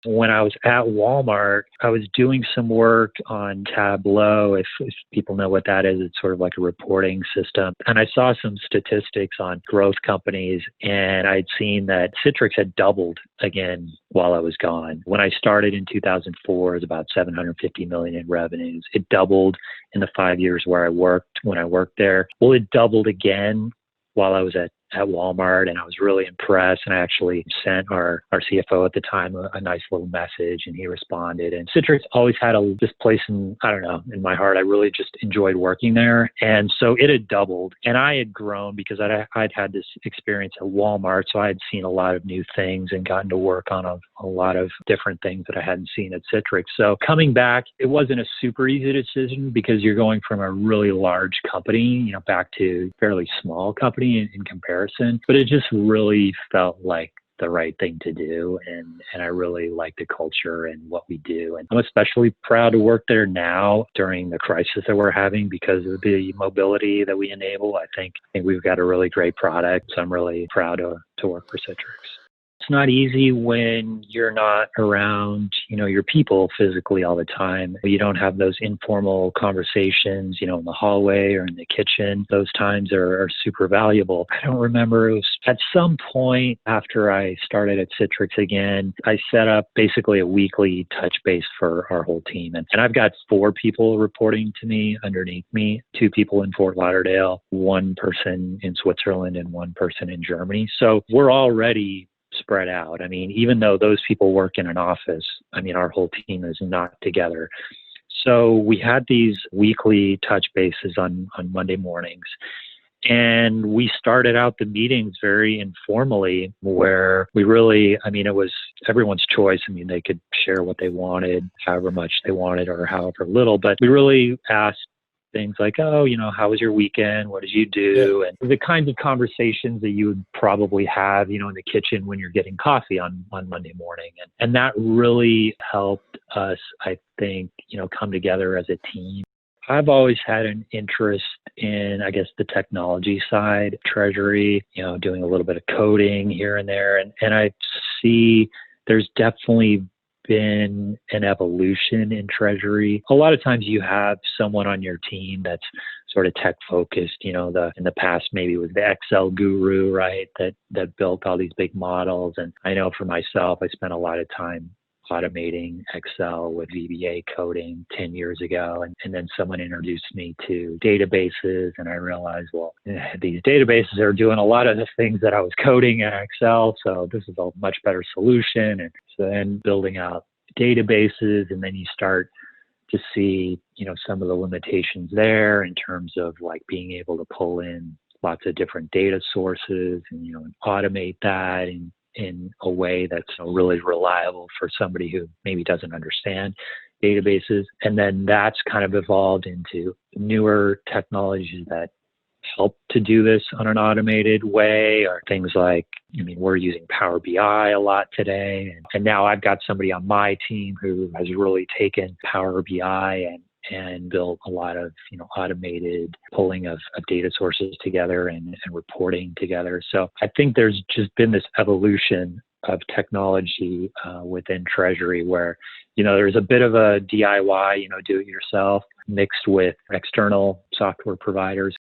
When I was at Walmart, I was doing some work on Tableau. If people know what that is, it's sort of like a reporting system. And I saw some statistics on growth companies, and I'd seen that Citrix had doubled again while I was gone. When I started in 2004, it was about 750 million in revenues. It doubled in the 5 years when I worked there. Well, it doubled again while I was at Walmart, and I was really impressed. And I actually sent our CFO at the time a nice little message, and he responded. And Citrix always had this place in my heart. I really just enjoyed working there. And so it had doubled, and I had grown because I'd had this experience at Walmart. So I had seen a lot of new things and gotten to work on a lot of different things that I hadn't seen at Citrix. So coming back, it wasn't a super easy decision because you're going from a really large company, back to a fairly small company in comparison. But it just really felt like the right thing to do. And I really like the culture and what we do. And I'm especially proud to work there now during the crisis that we're having because of the mobility that we enable. I think we've got a really great product. So I'm really proud to work for Citrix. It's not easy when you're not around, your people physically all the time. You don't have those informal conversations, in the hallway or in the kitchen. Those times are super valuable. I don't remember. It was at some point after I started at Citrix again, I set up basically a weekly touch base for our whole team. And I've got 4 people reporting to me underneath me, 2 people in Fort Lauderdale, 1 person in Switzerland, and 1 person in Germany. So we're already spread out. Even though those people work in an office, our whole team is not together. So we had these weekly touch bases on Monday mornings. And we started out the meetings very informally where we really, it was everyone's choice. They could share what they wanted, however much they wanted or however little, but we really asked things like, how was your weekend? What did you do? Yeah. And the kinds of conversations that you would probably have, in the kitchen when you're getting coffee on Monday morning. And that really helped us, I think, come together as a team. I've always had an interest in, the technology side, Treasury, doing a little bit of coding here and there. And I see there's definitely been an evolution in Treasury. A lot of times you have someone on your team that's sort of tech focused, in the past maybe it was the Excel guru, right? That built all these big models. And I know for myself, I spent a lot of time automating Excel with VBA coding 10 years ago. And then someone introduced me to databases, and I realized, these databases are doing a lot of the things that I was coding in Excel. So this is a much better solution. And so then building out databases, and then you start to see, some of the limitations there in terms of like being able to pull in lots of different data sources and, automate that in a way that's really reliable for somebody who maybe doesn't understand databases. And then that's kind of evolved into newer technologies that help to do this on an automated way, or things like, we're using Power BI a lot today. And now I've got somebody on my team who has really taken Power BI and built a lot of, automated pulling of data sources together and reporting together. So I think there's just been this evolution of technology within Treasury where, there's a bit of a DIY, do it yourself, mixed with external software providers